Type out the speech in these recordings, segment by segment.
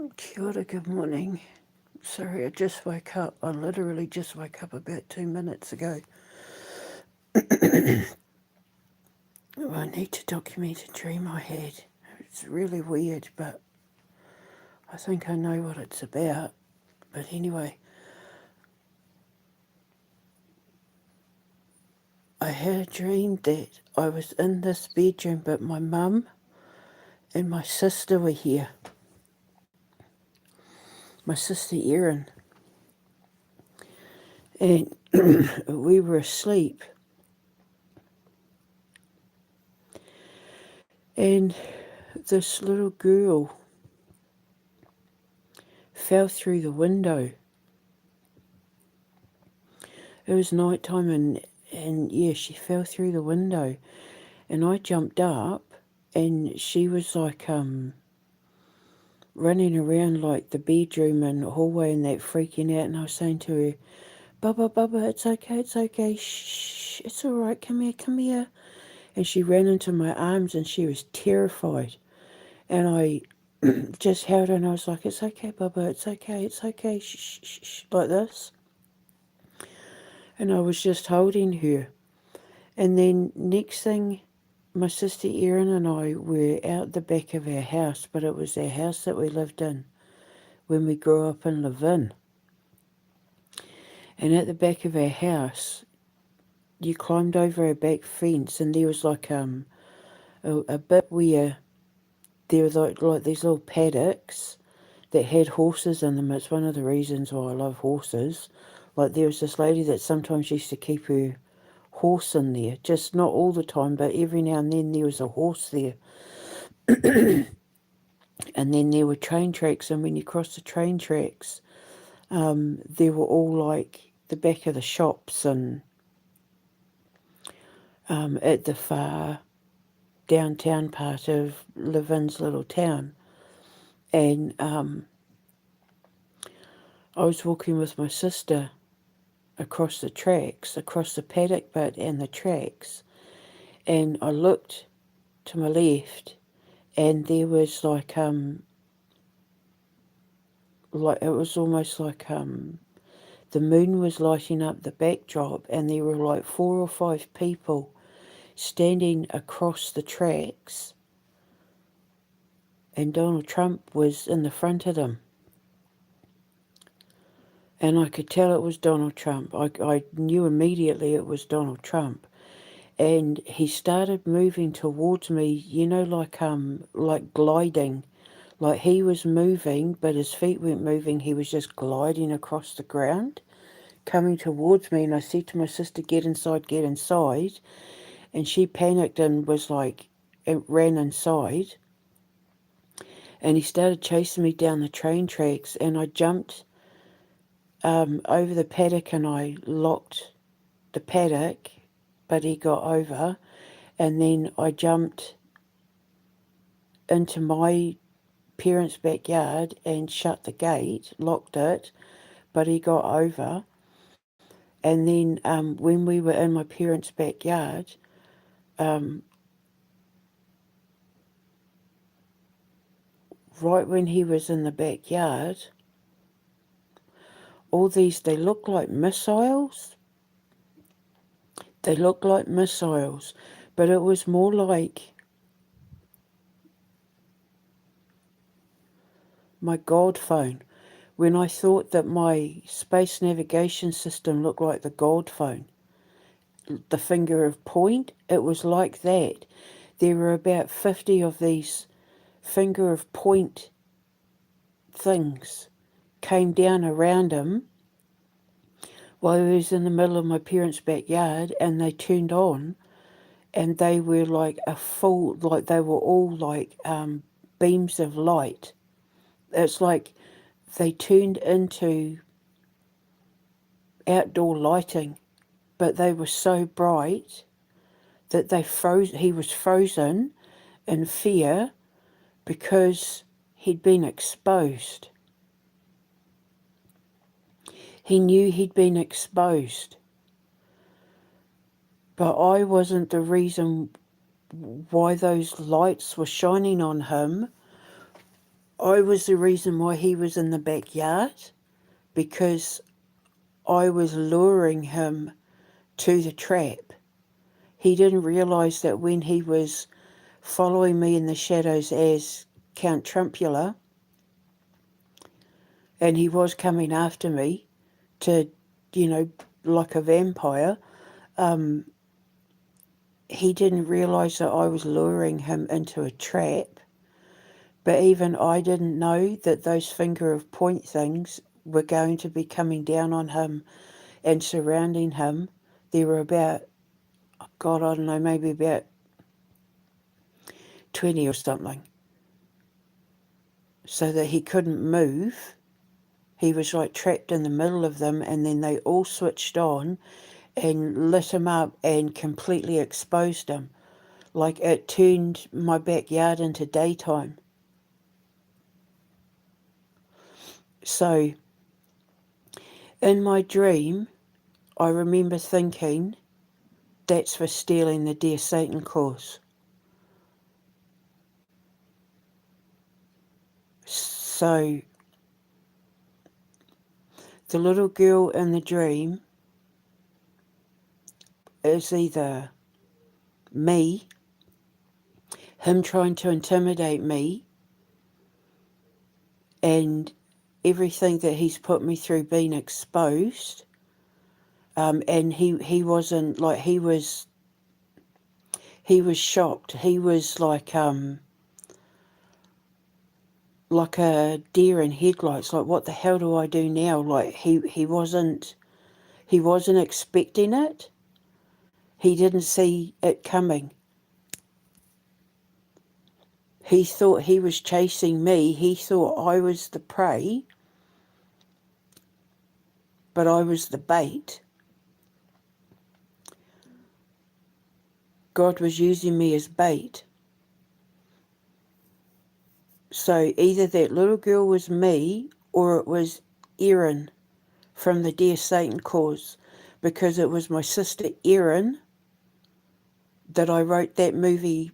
Kia ora, good morning. Sorry, I just woke up. I literally just woke up about 2 minutes ago. I need to document a dream I had. It's really weird, but I think I know what it's about. But anyway, I had a dream that I was in this bedroom, but my mum and my sister were here. My sister Erin. And we were asleep. And this little girl fell through the window. It was night time and yeah, she fell through the window. And I jumped up and she was like running around like the bedroom and hallway and that, freaking out. And I was saying to her, Bubba, it's okay, shh, it's all right, come here. And she ran into my arms and she was terrified. And I just held her and I was like, it's okay, Bubba, it's okay, shh, like this. And I was just holding her. And then next thing, my sister Erin and I were out the back of our house, but it was our house that we lived in when we grew up in Levin. And at the back of our house, you climbed over our back fence, and there was like a bit where there was like these little paddocks that had horses in them. It's one of the reasons why I love horses. Like there was this lady that sometimes used to keep her horse in there, just not all the time, but every now and then there was a horse there. And then there were train tracks, and when you crossed the train tracks, there were all like the back of the shops and at the far downtown part of Levin's little town. And I was walking with my sister across the tracks, across the paddock bit and the tracks, and I looked to my left, and there was like it was almost like the moon was lighting up the backdrop, and there were like 4 or 5 people standing across the tracks, and Donald Trump was in the front of them. And I could tell it was Donald Trump. I knew immediately it was Donald Trump. And he started moving towards me, like gliding. Like he was moving, but his feet weren't moving. He was just gliding across the ground, coming towards me. And I said to my sister, get inside. And she panicked and was like, it ran inside. And he started chasing me down the train tracks, and I jumped over the paddock and I locked the paddock, but he got over. And then I jumped into my parents' backyard and shut the gate, locked it, but he got over. And then when we were in my parents' backyard, right when he was in the backyard, all these, they look like missiles. They look like missiles, but it was more like my God phone. When I thought that my space navigation system looked like the God phone, the finger of point, it was like that. There were about 50 of these finger of point things came down around him while he was in the middle of my parents' backyard, and they turned on, and they were like they were all like beams of light. It's like they turned into outdoor lighting, but they were so bright that he was frozen in fear because he'd been exposed. He knew he'd been exposed. But I wasn't the reason why those lights were shining on him. I was the reason why he was in the backyard, because I was luring him to the trap. He didn't realise that when he was following me in the shadows as Count Trumpular, and he was coming after me to, you know, like a vampire, he didn't realise that I was luring him into a trap. But even I didn't know that those finger of point things were going to be coming down on him and surrounding him. There were about, God, I don't know, maybe about 20 or something, so that he couldn't move. He was like trapped in the middle of them, and then they all switched on and lit him up and completely exposed him. Like it turned my backyard into daytime. So in my dream, I remember thinking, that's for stealing the Dear Satan course. So the little girl in the dream is either me, him trying to intimidate me, and everything that he's put me through being exposed. And he wasn't like, he was shocked. He was like a deer in headlights. Like, what the hell do I do now? Like he wasn't expecting it. He didn't see it coming. He thought he was chasing me. He thought I was the prey, but I was the bait. God was using me as bait. So either that little girl was me, or it was Erin from the Dear Satan cause, because it was my sister Erin that I wrote that movie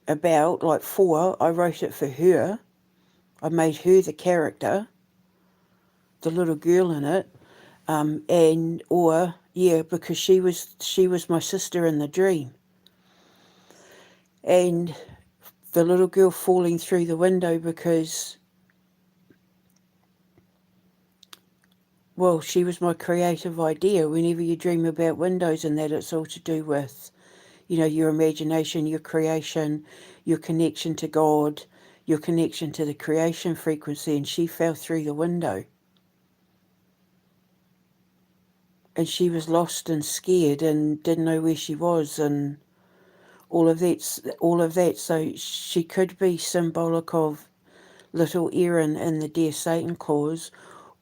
about, like for. I wrote it for her. I made her the character, the little girl in it, because she was my sister in the dream, and the little girl falling through the window because, well, she was my creative idea. Whenever you dream about windows and that, it's all to do with, your imagination, your creation, your connection to God, your connection to the creation frequency, and she fell through the window. And she was lost and scared and didn't know where she was and all of that. So she could be symbolic of little Erin in the Dear Satan cause,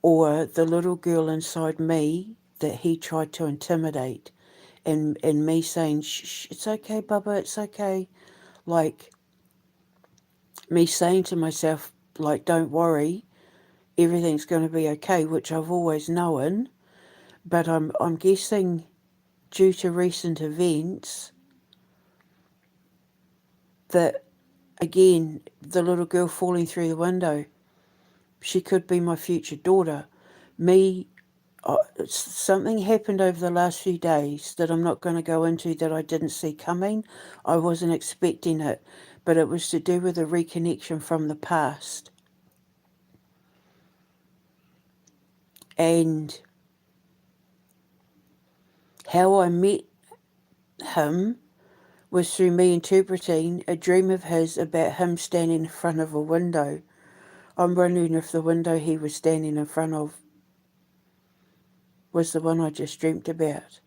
or the little girl inside me that he tried to intimidate, and me saying, shh, it's okay, Bubba, it's okay. Like, me saying to myself, like, don't worry, everything's going to be okay, which I've always known. But I'm guessing, due to recent events, that, again, the little girl falling through the window, she could be my future daughter. Something happened over the last few days that I'm not going to go into, that I didn't see coming. I wasn't expecting it, but it was to do with a reconnection from the past. And how I met him was through me interpreting a dream of his about him standing in front of a window. I'm wondering if the window he was standing in front of was the one I just dreamt about.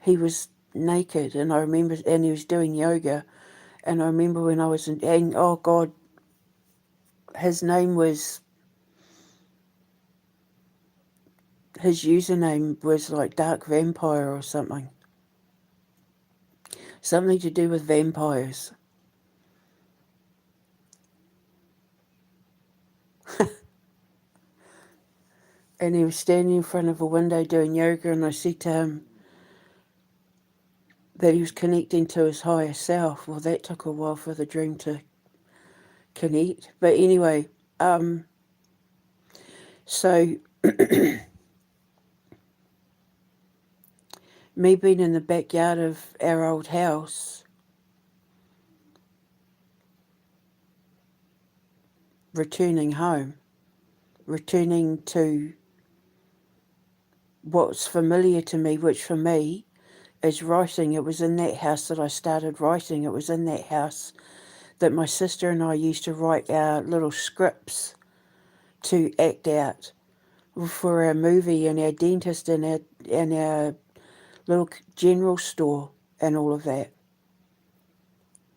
He was naked, and I remember, and he was doing yoga, and I remember when I was and oh God, his name was, his username was like Dark Vampire or something. Something to do with vampires. And he was standing in front of a window doing yoga, and I said to him that he was connecting to his higher self. Well, that took a while for the dream to connect. But anyway, so me being in the backyard of our old house, returning home, returning to what's familiar to me, which for me is writing. It was in that house that I started writing. It was in that house that my sister and I used to write our little scripts to act out for our movie and our dentist and our little general store and all of that.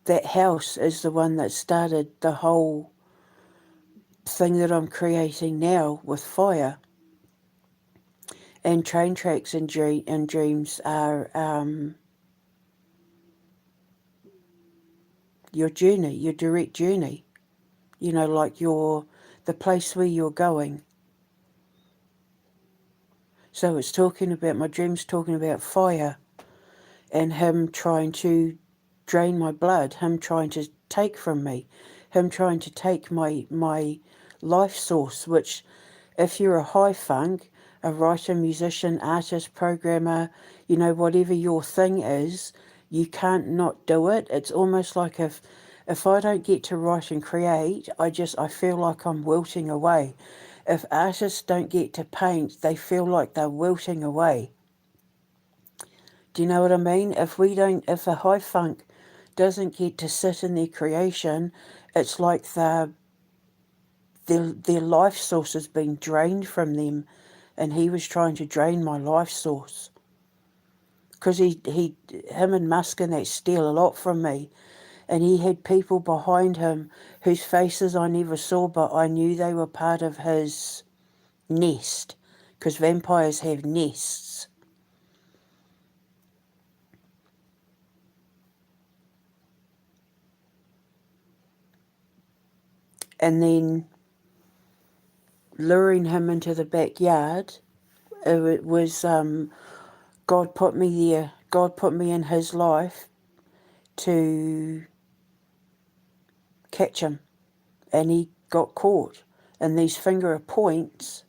That house is the one that started the whole thing that I'm creating now with fire. And train tracks and dreams are your journey, your direct journey. You know, like the place where you're going. So it's talking about, my dream's talking about fire and him trying to drain my blood, him trying to take from me, him trying to take my life source, which if you're a high funk, a writer, musician, artist, programmer, you know, whatever your thing is, you can't not do it. It's almost like if I don't get to write and create, I feel like I'm wilting away. If artists don't get to paint, they feel like they're wilting away. Do you know what I mean? If a high funk doesn't get to sit in their creation, it's like their life source has been drained from them, and he was trying to drain my life source. Because him and Musk and that steal a lot from me, and he had people behind him whose faces I never saw, but I knew they were part of his nest, because vampires have nests. And then luring him into the backyard, it was God put me there. God put me in his life to catch him, and he got caught. And these finger points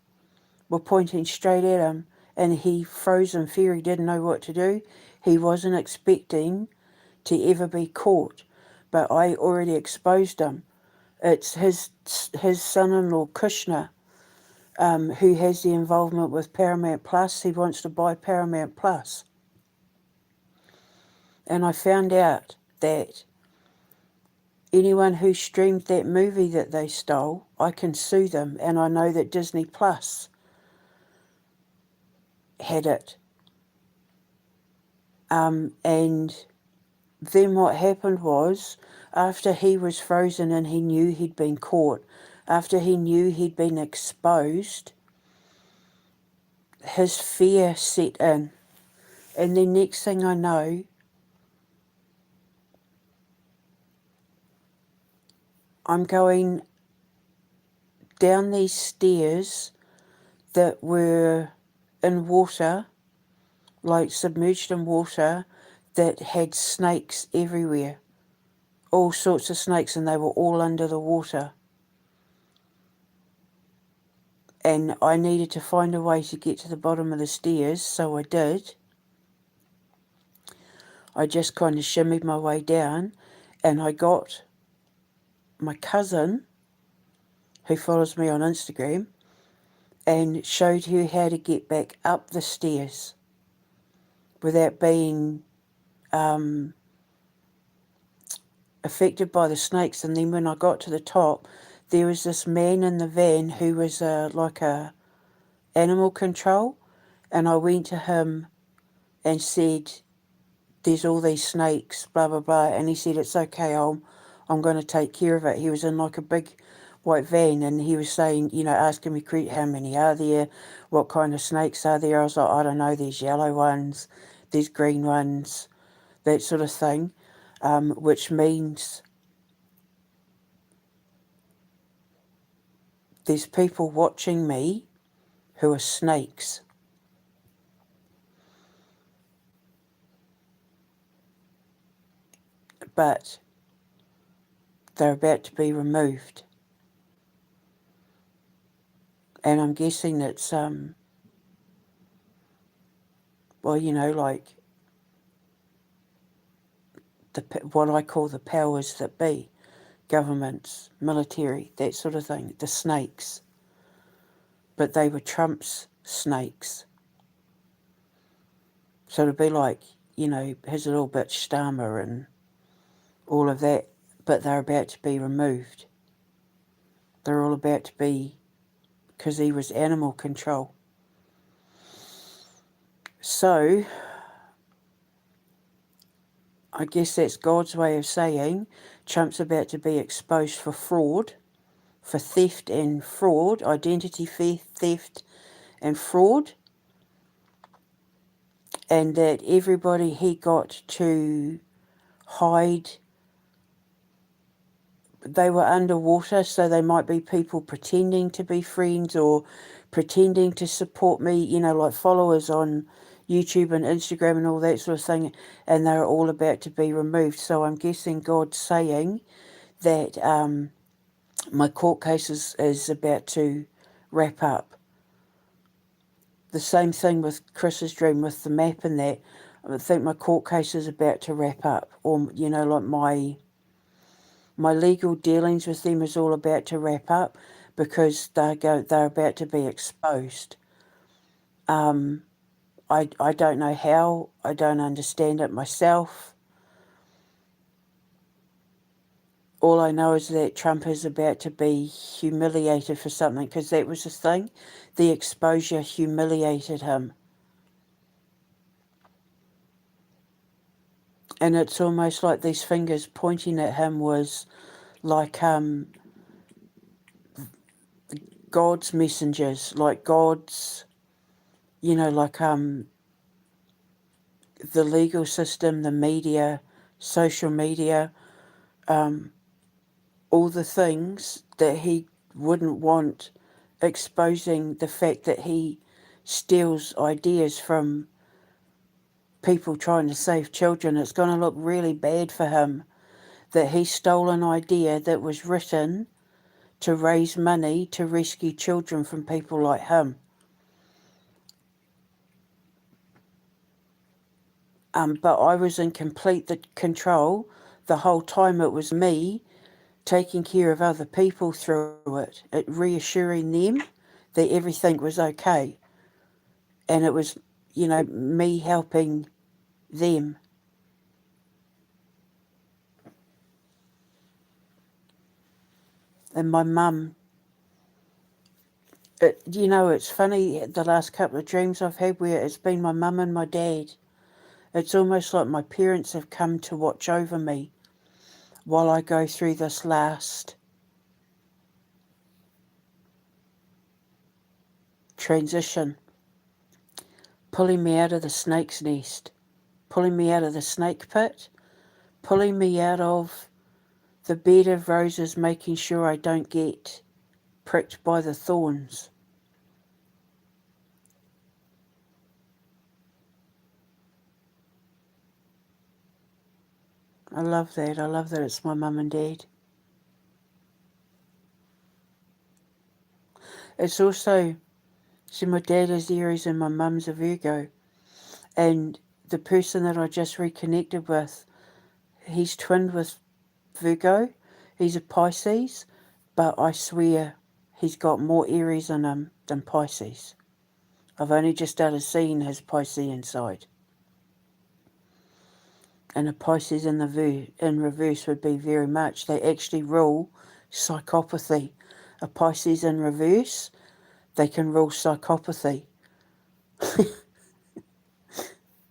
were pointing straight at him, and he froze in fear. He didn't know what to do. He wasn't expecting to ever be caught, but I already exposed him. It's his son-in-law Kushner, who has the involvement with Paramount Plus. He wants to buy Paramount Plus. And I found out that anyone who streamed that movie that they stole, I can sue them, and I know that Disney Plus had it. And then what happened was, after he was frozen and he knew he'd been caught, after he knew he'd been exposed, his fear set in. And then next thing I know, I'm going down these stairs that were in water, like submerged in water, that had snakes everywhere. All sorts of snakes, and they were all under the water. And I needed to find a way to get to the bottom of the stairs, so I did. I just kind of shimmied my way down, and I got my cousin, who follows me on Instagram, and showed her how to get back up the stairs without being affected by the snakes. And then when I got to the top, there was this man in the van who was like a animal control, and I went to him and said, there's all these snakes, blah, blah, blah. And he said, it's okay, I'm going to take care of it. He was in like a big white van, and he was saying, you know, asking me how many are there, what kind of snakes are there. I was like, I don't know, there's yellow ones, there's green ones, that sort of thing, which means there's people watching me who are snakes. But They're about to be removed. And I'm guessing it's, well, like what I call the powers that be, governments, military, that sort of thing, the snakes. But they were Trump's snakes. So it'd be like, his little bitch Starmer and all of that, but they're about to be removed. They're all about to be, because he was animal control. So, I guess that's God's way of saying Trump's about to be exposed for fraud, for theft and fraud, identity theft and fraud, and that everybody he got to hide, they were underwater, so they might be people pretending to be friends or pretending to support me, like followers on YouTube and Instagram and all that sort of thing, and they're all about to be removed. So I'm guessing God's saying that my court case is about to wrap up. The same thing with Chris's dream with the map and that. I think my court case is about to wrap up, or like my legal dealings with them is all about to wrap up because they're about to be exposed. I don't know how. I don't understand it myself. All I know is that Trump is about to be humiliated for something, because that was the thing. The exposure humiliated him. And it's almost like these fingers pointing at him was like God's messengers, like God's, like the legal system, the media, social media, all the things that he wouldn't want exposing the fact that he steals ideas from people trying to save children. It's going to look really bad for him that he stole an idea that was written to raise money to rescue children from people like him. But I was in complete control the whole time. It was me taking care of other people through it reassuring them that everything was okay. And it was, me helping them. And my mum, it's funny, the last couple of dreams I've had where it's been my mum and my dad. It's almost like my parents have come to watch over me while I go through this last transition, pulling me out of the snake's nest, pulling me out of the snake pit, pulling me out of the bed of roses, making sure I don't get pricked by the thorns. I love that. I love that it's my mum and dad. It's also, see, my dad is Aries and my mum's a Virgo. And the person that I just reconnected with, he's twinned with Virgo. He's a Pisces, but I swear he's got more Aries in him than Pisces. I've only just started seeing his Piscean side. And a Pisces in reverse would be very much. They actually rule psychopathy. A Pisces in reverse, they can rule psychopathy.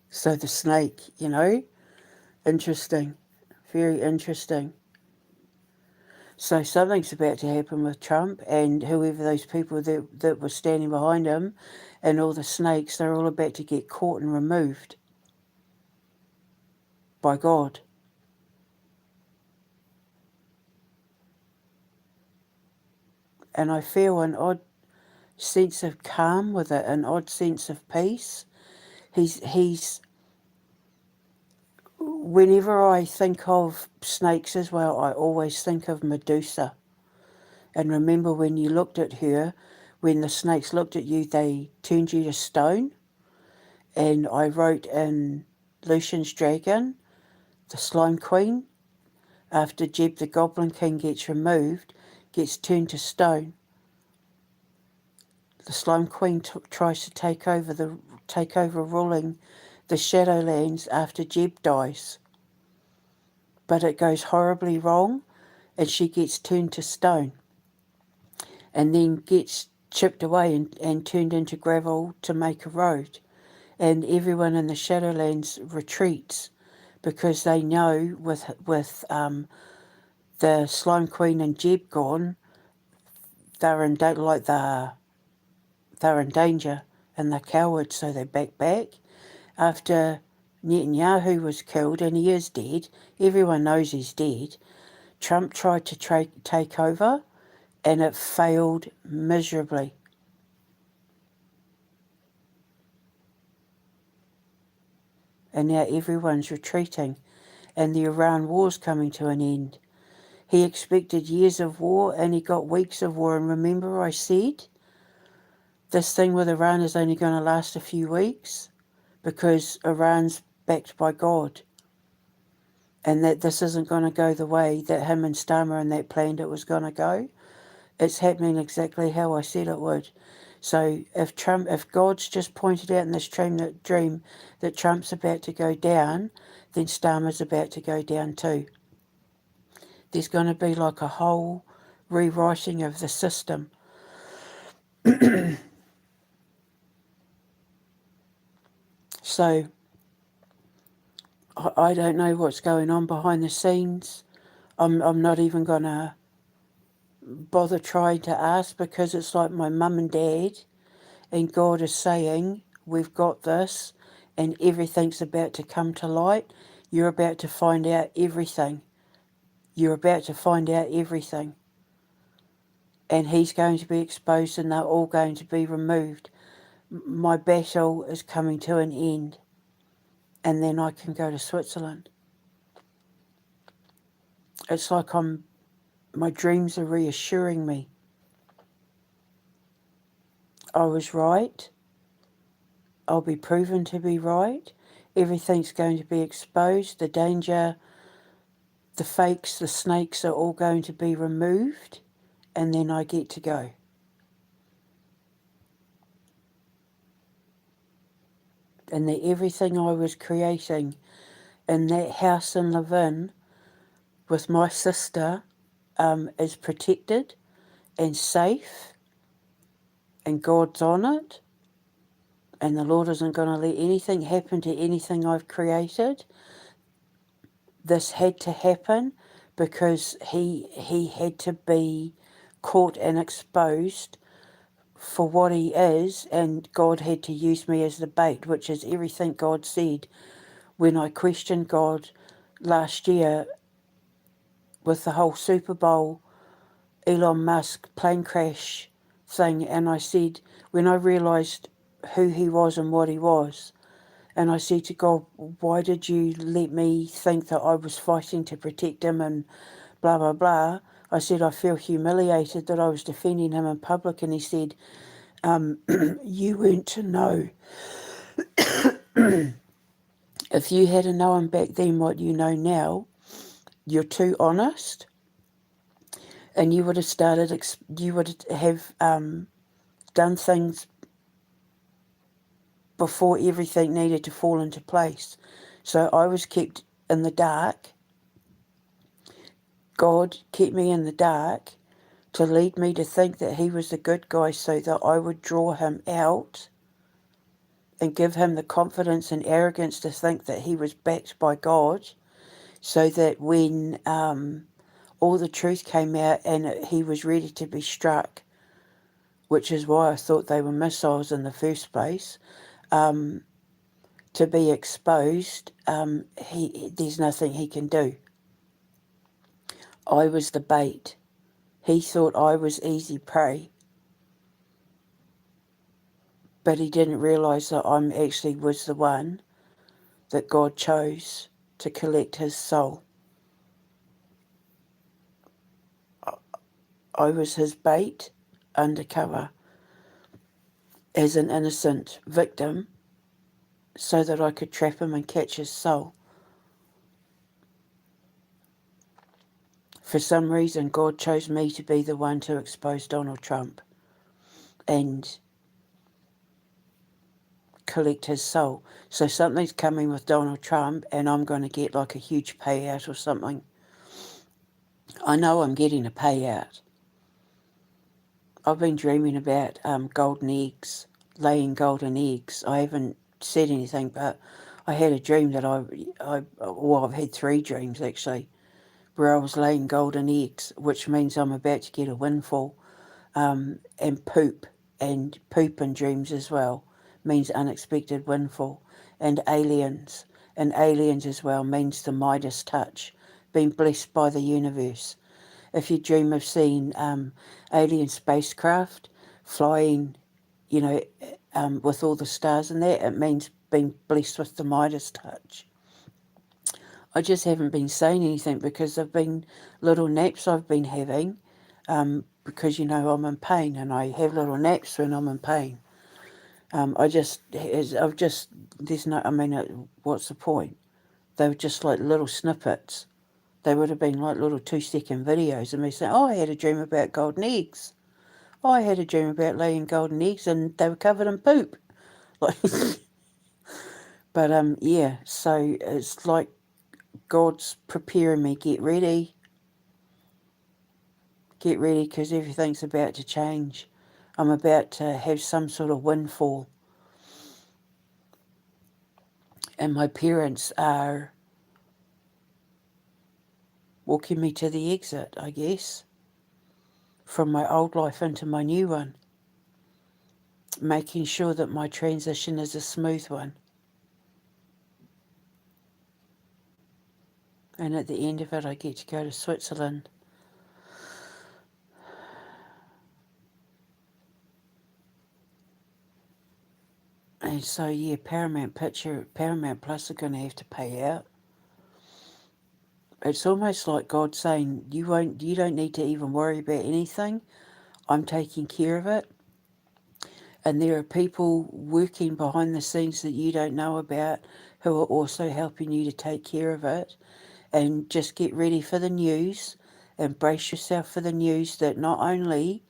So the snake, interesting, very interesting. So something's about to happen with Trump and whoever those people that were standing behind him and all the snakes, they're all about to get caught and removed by God. And I feel an odd sense of calm with it, an odd sense of peace. He's whenever I think of snakes as well, I always think of Medusa. And remember when you looked at her, when the snakes looked at you, they turned you to stone. And I wrote in Lucian's Dragon, the Slime Queen, after Jeb the Goblin King gets removed, gets turned to stone. The Slime Queen tries to take over ruling the Shadowlands after Jeb dies. But it goes horribly wrong, and she gets turned to stone, and then gets chipped away and turned into gravel to make a road. And everyone in the Shadowlands retreats because they know with the Slime Queen and Jeb gone, they're in they're in danger, and they're cowards, so they back. After Netanyahu was killed, and he is dead, everyone knows he's dead. Trump tried to take over, and it failed miserably. And now everyone's retreating, and the Iran war's coming to an end. He expected years of war, and he got weeks of war. And remember I said, this thing with Iran is only going to last a few weeks because Iran's backed by God. And that this isn't going to go the way that him and Starmer and that planned it was going to go. It's happening exactly how I said it would. So if God's just pointed out in this dream that Trump's about to go down, then Starmer's about to go down too. There's going to be like a whole rewriting of the system. So I don't know what's going on behind the scenes. I'm not even going to bother trying to ask, because it's like my mum and dad and God is saying, we've got this and everything's about to come to light. You're about to find out everything. You're about to find out everything. And he's going to be exposed and they're all going to be removed. My battle is coming to an end. And then I can go to Switzerland. It's like my dreams are reassuring me. I was right. I'll be proven to be right. Everything's going to be exposed. The danger, the fakes, the snakes are all going to be removed. And then I get to go. And that everything I was creating in that house in Levin with my sister is protected and safe, and God's on it, and the Lord isn't going to let anything happen to anything I've created. This had to happen because he had to be caught and exposed for what he is, and God had to use me as the bait, which is everything God said. When I questioned God last year with the whole Super Bowl Elon Musk plane crash thing, and I said, when I realised who he was and what he was, and I said to God, why did you let me think that I was fighting to protect him and blah, blah, blah. I said, I feel humiliated that I was defending him in public. And he said, you weren't to know. If you had known back then what you know now, you're too honest, and you would have done things before everything needed to fall into place. So I was kept in the dark. God kept me in the dark to lead me to think that he was the good guy, so that I would draw him out and give him the confidence and arrogance to think that he was backed by God, so that when all the truth came out and he was ready to be struck, which is why I thought they were missiles in the first place, to be exposed, there's nothing he can do. I was the bait. He thought I was easy prey, but he didn't realise that I actually was the one that God chose. to collect his soul. I was his bait, undercover, as an innocent victim, so that I could trap him and catch his soul. For some reason, God chose me to be the one to expose Donald Trump and collect his soul. So something's coming with Donald Trump, and I'm going to get like a huge payout or something. I know I'm getting a payout. I've been dreaming about golden eggs, laying golden eggs. I haven't said anything, but I had a dream that I've had 3 dreams actually, where I was laying golden eggs, which means I'm about to get a windfall. And poop in dreams as well means unexpected windfall. And aliens as well means the Midas touch, being blessed by the universe. If you dream of seeing alien spacecraft flying, with all the stars in there, it means being blessed with the Midas touch. I just haven't been saying anything because there've been little naps I've been having, because I'm in pain and I have little naps when I'm in pain. What's the point? They were just like little snippets. They would have been like little 2-second videos of me saying, oh, I had a dream about golden eggs. Oh, I had a dream about laying golden eggs and they were covered in poop. Like, but yeah, so it's like God's preparing me, get ready because everything's about to change. I'm about to have some sort of windfall. And my parents are walking me to the exit, I guess, from my old life into my new one, making sure that my transition is a smooth one. And at the end of it, I get to go to Switzerland. And so, yeah, Paramount Plus are going to have to pay out. It's almost like God saying, you don't need to even worry about anything. I'm taking care of it. And there are people working behind the scenes that you don't know about who are also helping you to take care of it. And just get ready for the news and brace yourself for the news that not only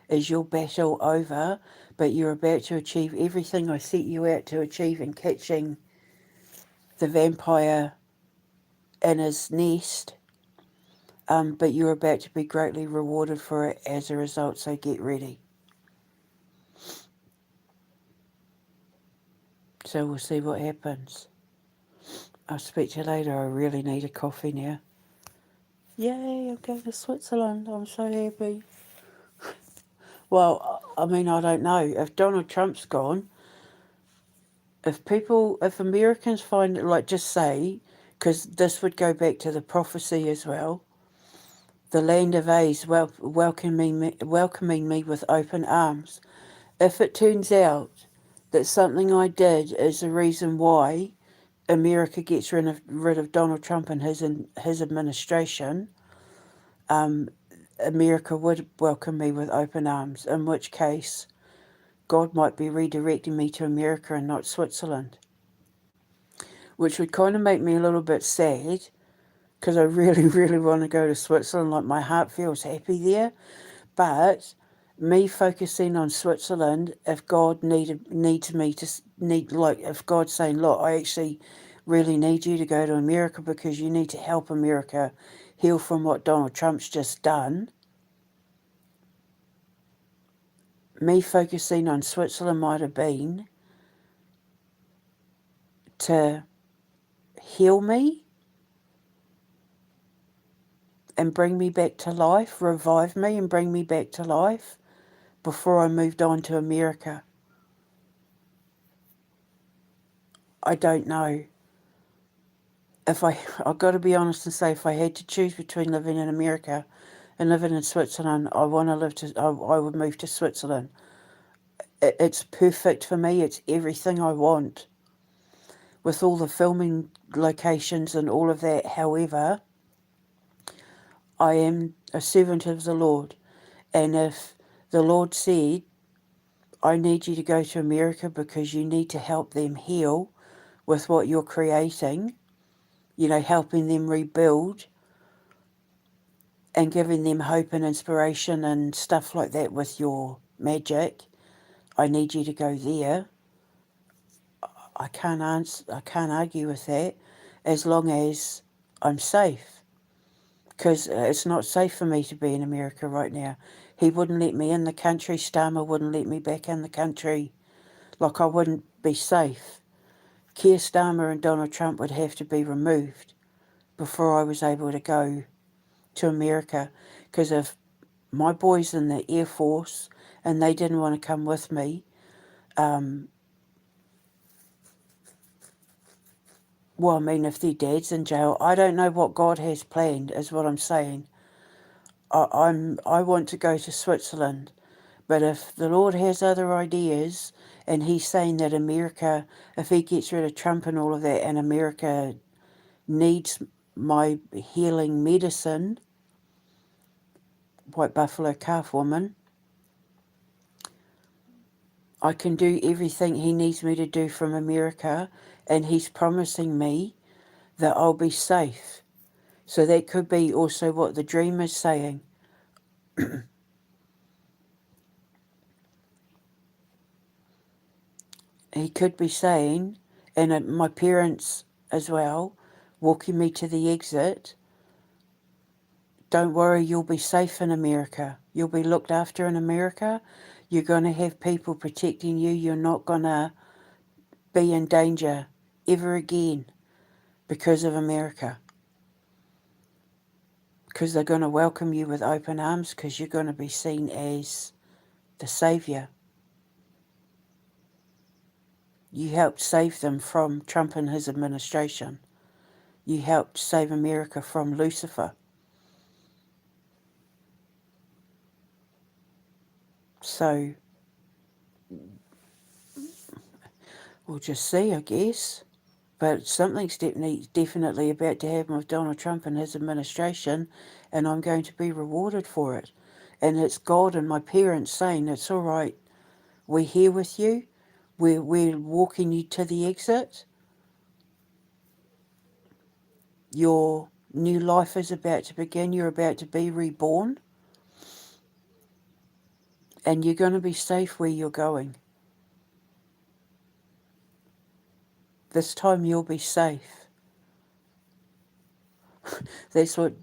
is your battle over, but you're about to achieve everything I set you out to achieve in catching the vampire in his nest. But you're about to be greatly rewarded for it as a result, so get ready. So we'll see what happens. I'll speak to you later. I really need a coffee now. Yay, I'm going to Switzerland. I'm so happy. Well, I mean, I don't know. If Donald Trump's gone, if Americans find, like, just say, because this would go back to the prophecy as well, the land of A's welcoming me with open arms. If it turns out that something I did is the reason why America gets rid of Donald Trump and his administration, America would welcome me with open arms, in which case God might be redirecting me to America and not Switzerland. Which would kind of make me a little bit sad, because I really, really want to go to Switzerland. Like, my heart feels happy there. But me focusing on Switzerland, if God if God's saying, look, I actually really need you to go to America because you need to help America heal from what Donald Trump's just done. Me focusing on Switzerland might have been to heal me and bring me back to life, revive me and bring me back to life before I moved on to America. I don't know. I've got to be honest and say, if I had to choose between living in America and living in Switzerland, I would move to Switzerland. It's perfect for me. It's everything I want. with all the filming locations and all of that. However, I am a servant of the Lord, and if the Lord said, I need you to go to America because you need to help them heal with what you're creating, helping them rebuild and giving them hope and inspiration and stuff like that with your magic, I need you to go there. I can't argue with that, as long as I'm safe, because it's not safe for me to be in America right now. He wouldn't let me in the country. Starmer wouldn't let me back in the country. Like, I wouldn't be safe. Keir Starmer and Donald Trump would have to be removed before I was able to go to America, because if my boys in the Air Force and they didn't want to come with me, if their dad's in jail, I don't know what God has planned, is what I'm saying. I want to go to Switzerland, but if the Lord has other ideas, and He's saying that America, if He gets rid of Trump and all of that, and America needs my healing medicine, white buffalo calf woman, I can do everything He needs me to do from America, and He's promising me that I'll be safe. So that could be also what the dream is saying. He could be saying, and my parents as well, walking me to the exit, don't worry, you'll be safe in America. You'll be looked after in America. You're going to have people protecting you. You're not going to be in danger ever again because of America. Because they're going to welcome you with open arms, because you're going to be seen as the saviour. You helped save them from Trump and his administration. You helped save America from Lucifer. So, we'll just see, I guess. But something's definitely about to happen with Donald Trump and his administration, and I'm going to be rewarded for it. And it's God and my parents saying, it's all right, we're here with you, we're walking you to the exit, your new life is about to begin, you're about to be reborn, and you're going to be safe where you're going. This time you'll be safe. That's what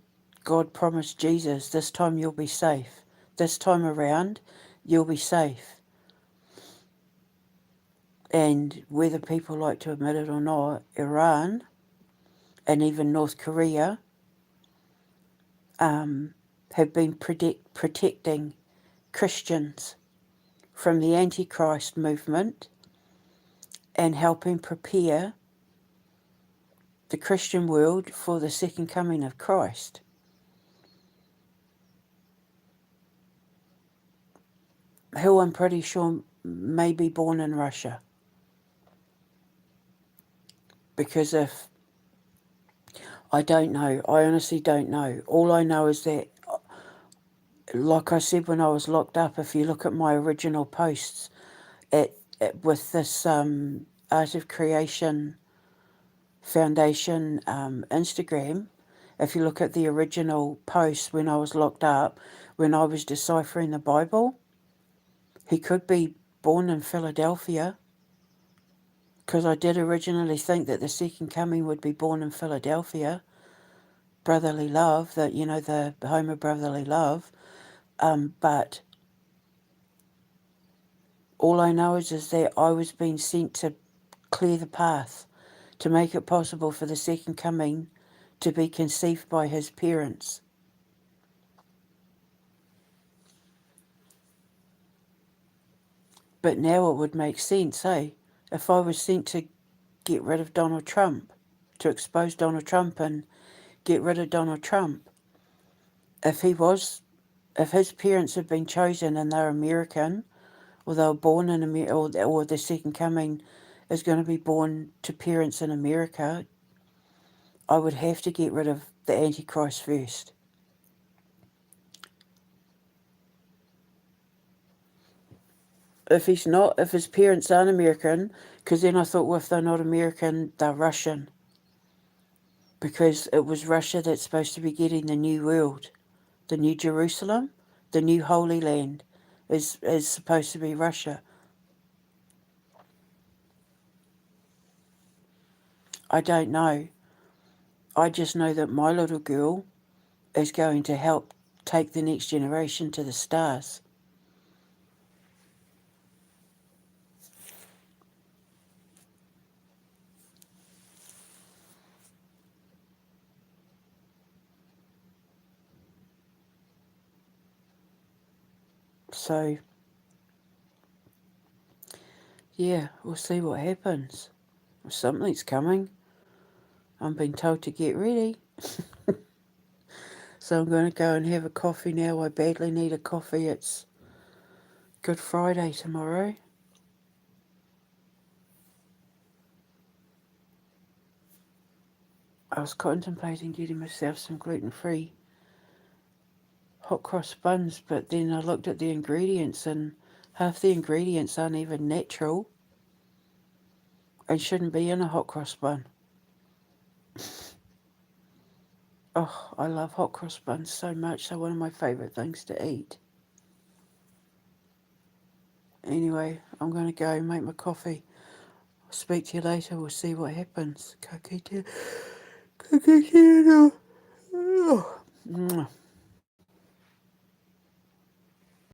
God promised Jesus. This time you'll be safe. This time around, you'll be safe. And whether people like to admit it or not, Iran and even North Korea have been protecting Christians from the Antichrist movement and helping prepare the Christian world for the second coming of Christ. Who I'm pretty sure may be born in Russia. Because if I don't know, I honestly don't know. All I know is that, like I said when I was locked up, if you look at my original posts with this Art of Creation Foundation Instagram, if you look at the original posts when I was locked up, when I was deciphering the Bible, he could be born in Philadelphia, because I did originally think that the second coming would be born in Philadelphia. Brotherly love, that, the home of brotherly love. But all I know is that I was being sent to clear the path, to make it possible for the second coming to be conceived by his parents. But now it would make sense, eh? If I was sent to get rid of Donald Trump, to expose Donald Trump and get rid of Donald Trump, if his parents had been chosen and they're American, or they were born in America, or the second coming is going to be born to parents in America, I would have to get rid of the Antichrist first. If he's not, if his parents aren't American, because then I thought, well, if they're not American, they're Russian. Because it was Russia that's supposed to be getting the new world, the new Jerusalem, the new Holy Land is supposed to be Russia. I don't know. I just know that my little girl is going to help take the next generation to the stars. So, yeah, we'll see what happens. Something's coming. I'm being told to get ready. So I'm going to go and have a coffee now. I badly need a coffee. It's Good Friday tomorrow. I was contemplating getting myself some gluten-free hot cross buns, but then I looked at the ingredients and half the ingredients aren't even natural and shouldn't be in a hot cross bun. Oh, I love hot cross buns so much. They're one of my favourite things to eat. Anyway, I'm going to go make my coffee. I'll speak to you later. We'll see what happens. Ka kite.